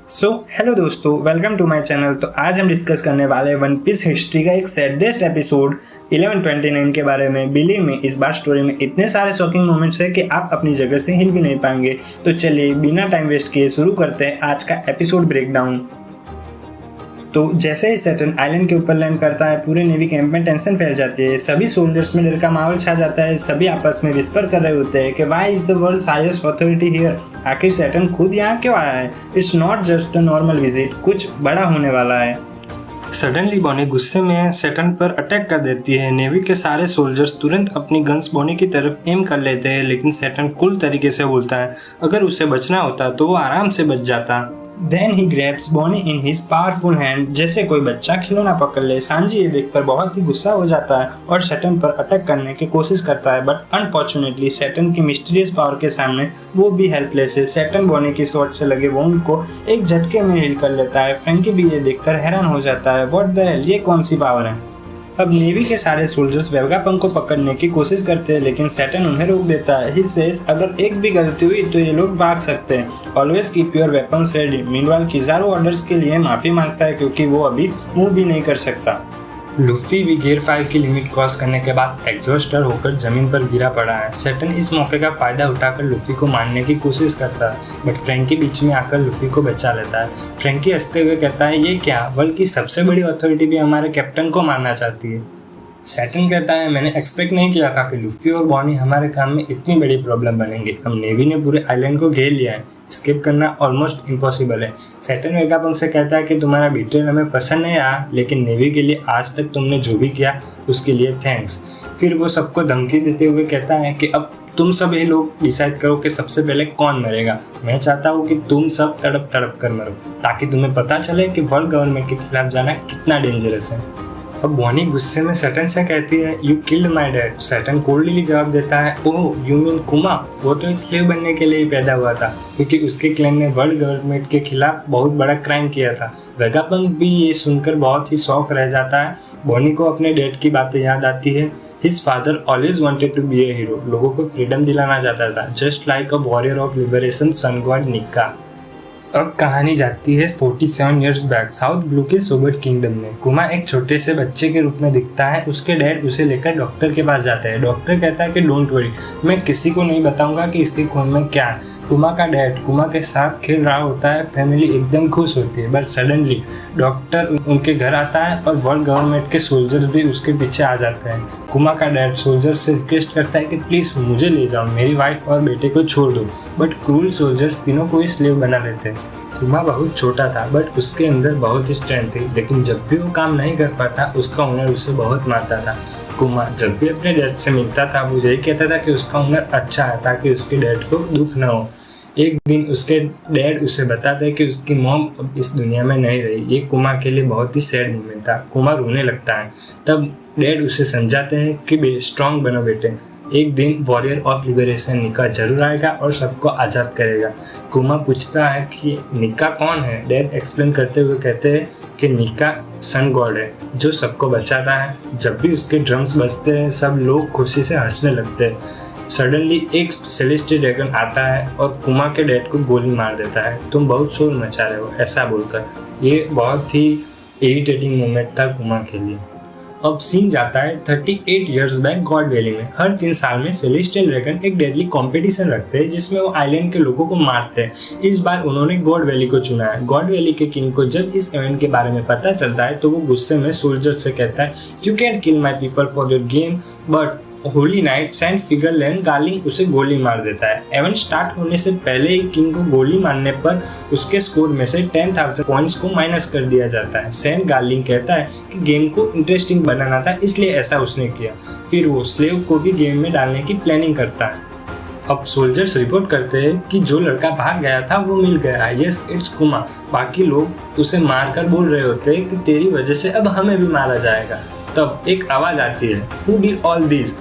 Hello दोस्तों, welcome to my channel. तो आज हम डिस्कस करने वाले हैं वन पीस हिस्ट्री का एक सैडेस्ट एपिसोड 1129 के बारे में। बिलीव में इस बार स्टोरी में इतने सारे शॉकिंग मोमेंट्स है कि आप अपनी जगह से हिल भी नहीं पाएंगे। तो चलिए बिना टाइम वेस्ट किए शुरू करते हैं आज का एपिसोड ब्रेकडाउन। तो जैसे ही सैटर्न आइलैंड के ऊपर लैंड करता है, पूरे नेवी कैंप में टेंशन फैल जाती है। सभी सोल्जर्स में डर का माहौल छा जाता है। सभी आपस में विस्पर कर रहे होते हैं कि why is the world's highest authority here. आखिर सैटर्न खुद यहाँ क्यों आया है? It's not just a normal visit, कुछ बड़ा होने वाला है। सडनली बॉनी गुस्से में सैटर्न पर अटैक कर देती है। नेवी के सारे सोल्जर्स तुरंत अपनी गन्स बॉनी की तरफ एम कर लेते हैं, लेकिन सैटर्न कूल तरीके से बोलता है अगर उसे बचना होता तो वो आराम से बच जाता। Then he grabs Bonnie in his powerful hand, जैसे कोई बच्चा खिलौना पकड़ ले। सांजी ये देखकर बहुत ही गुस्सा हो जाता है और सैटर्न पर अटैक करने की कोशिश करता है, बट अनफॉर्चुनेटली सैटर्न की मिस्टीरियस पावर के सामने वो भी हेल्पलेस है। सैटर्न बॉनी की स्वॉर्ड से लगे वुंड को एक झटके में हील कर लेता है। फ्रैंकी भी ये देखकर हैरान हो जाता है, व्हाट द हेल, ये कौन सी पावर है? अब नेवी के सारे सोल्जर्स वेगापंक को पकड़ने की कोशिश करते हैं, लेकिन सैटर्न उन्हें रोक देता है। ही सेज अगर एक भी गलती हुई तो ये लोग भाग सकते हैं। Always keep your weapons ready. Meanwhile Kizaru orders के लिए माफी मांगता है क्योंकि वो अभी मूव भी नहीं कर सकता। लूफी भी गियर 5 की लिमिट क्रॉस करने के बाद एग्जॉस्टर होकर जमीन पर गिरा पड़ा है। सैटर्न इस मौके का फायदा उठाकर लूफी को मारने की कोशिश करता है, बट फ्रैंकी बीच में आकर लूफी को बचा लेता है। फ्रैंकी हंसते हुए कहता है ये क्या, वर्ल्ड की सबसे बड़ी अथॉरिटी भी हमारे कैप्टन को मारना चाहती है। सैटर्न कहता है मैंने एक्सपेक्ट नहीं किया था कि लूफी और बॉनी हमारे काम में इतनी बड़ी प्रॉब्लम बनेंगे। अब नेवी ने पूरे आइलैंड को घेर लिया है, एस्केप करना ऑलमोस्ट इम्पॉसिबल है। सैटर्न वेगापंक से कहता है कि तुम्हारा बिट्रेयल हमें पसंद नहीं आया, लेकिन नेवी के लिए आज तक तुमने जो भी किया उसके लिए थैंक्स। फिर वो सबको धमकी देते हुए कहता है कि अब तुम सभी लोग डिसाइड करो कि सबसे पहले कौन मरेगा। मैं चाहता हूँ कि तुम सब तड़प तड़प कर मरो, ताकि तुम्हें पता चले कि वर्ल्ड गवर्नमेंट के खिलाफ जाना कितना डेंजरस है। अब बॉनी गुस्से में सैटर्न से कहती है you killed my dad. Saturn coldly जवाब देता है ओह यू मीन कुमा, वो तो एक स्लेव बनने के लिए ही पैदा हुआ था, क्योंकि उसके क्लैन ने वर्ल्ड गवर्नमेंट के खिलाफ बहुत बड़ा क्राइम किया था। वेगापंक भी ये सुनकर बहुत ही शौक रह जाता है। बॉनी को अपने डैड की बातें याद आती है। His father always wanted to be a hero, लोगों को फ्रीडम दिलाना चाहता था, just like a warrior of liberation sun god Nikka. अब कहानी जाती है 47 इयर्स बैक साउथ ब्लू के सोबर्ट किंगडम में। कुमा एक छोटे से बच्चे के रूप में दिखता है। उसके डैड उसे लेकर डॉक्टर के पास जाते हैं। डॉक्टर कहता है कि डोंट वरी, मैं किसी को नहीं बताऊंगा कि इसके खून में क्या है। कुमा का डैड कुमा के साथ खेल रहा होता है। फैमिली एकदम खुश होती है, बट सडनली डॉक्टर उनके घर आता है और वर्ल्ड गवर्नमेंट के सोल्जर्स भी उसके पीछे आ जाते हैं। कुमा का डैड सोल्जर से रिक्वेस्ट करता है कि प्लीज़ मुझे ले जाओ, मेरी वाइफ और बेटे को छोड़ दो, बट क्रूल सोल्जर्स तीनों को ही स्लेव बना लेते हैं। कुमा बहुत छोटा था, बट उसके अंदर बहुत ही स्ट्रेंथ थी, लेकिन जब भी वो काम नहीं कर पाता उसका ओनर उसे बहुत मारता था। कुमा जब भी अपने डैड से मिलता था वो यही कहता था कि उसका ओनर अच्छा है, ताकि उसके डैड को दुख न हो। एक दिन उसके डैड उसे बताते हैं कि उसकी मॉम अब इस दुनिया में नहीं रही। ये कुमा के लिए बहुत ही सैड मोमेंट था। कुमा रोने लगता है। तब डैड उसे समझाते हैं कि स्ट्रांग बनो बेटे, एक दिन वॉरियर ऑफ लिबरेशन निक्का जरूर आएगा और सबको आज़ाद करेगा। कुमा पूछता है कि निक्का कौन है। डैड एक्सप्लेन करते हुए कहते हैं कि निक्का सन गॉड है जो सबको बचाता है। जब भी उसके ड्रम्स बजते हैं सब लोग खुशी से हंसने लगते हैं। सडनली एक सेलेस्टियल ड्रैगन आता है और कुमा के डैड को गोली मार देता है। तुम बहुत शोर मचा रहे हो, ऐसा बोलकर। ये बहुत ही इरिटेटिंग मोमेंट था कुमा के लिए। अब सीन जाता है 38 इयर्स बैक गॉड वैली में। हर 3 साल में सेलेस्टियल ड्रैगन एक डेडली कंपटीशन रखते हैं जिसमें वो आइलैंड के लोगों को मारते हैं। इस बार उन्होंने गॉड वैली को चुना है। गॉड वैली के किंग को जब इस इवेंट के बारे में पता चलता है तो वो गुस्से में सोल्जर से कहता है you can kill my people for your game, but holy knight saint Figarland Garling उसे गोली मार देता है। इवेंट स्टार्ट होने से पहले ही किंग को गोली मारने पर उसके स्कोर में से 10,000 पॉइंट्स को माइनस कर दिया जाता है। सेंट गार्लिंग कहता है कि गेम को इंटरेस्टिंग बनाना था, इसलिए ऐसा उसने किया। फिर वो स्लेव को भी गेम में डालने की प्लानिंग करता है। अब सोल्जर्स रिपोर्ट करते हैं कि जो लड़का भाग गया था वो मिल गया है। यस इट्स कुमा। बाकी लोग उसे मारकर बोल रहे होते हैं कि तेरी वजह से अब हमें भी मारा जाएगा। तब एक आवाज आती है who did all this.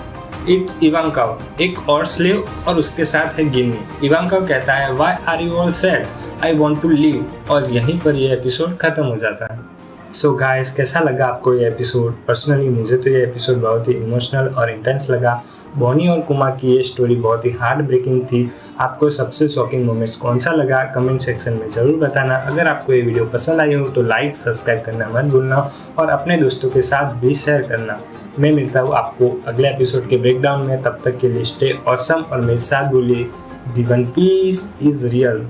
It's इवांकाव, एक और स्लेव और उसके साथ है गिन्नी। इवांकाव कहता है why are you all sad, I want to leave, और यहीं पर यह एपिसोड खत्म हो जाता है। सो गाइस, कैसा लगा आपको ये एपिसोड? पर्सनली मुझे तो ये एपिसोड बहुत ही इमोशनल और इंटेंस लगा। बॉनी और कुमा की ये स्टोरी बहुत ही हार्ट ब्रेकिंग थी। आपको सबसे शॉकिंग मोमेंट्स कौन सा लगा कमेंट सेक्शन में ज़रूर बताना। अगर आपको ये वीडियो पसंद आई हो तो लाइक सब्सक्राइब करना मत भूलना और अपने दोस्तों के साथ भी शेयर करना। मैं मिलता हूँ आपको अगले एपिसोड के ब्रेकडाउन में, तब तक के लिए स्टे ऑसम और मेरे साथ बोलिए दी वन पीस इज रियल।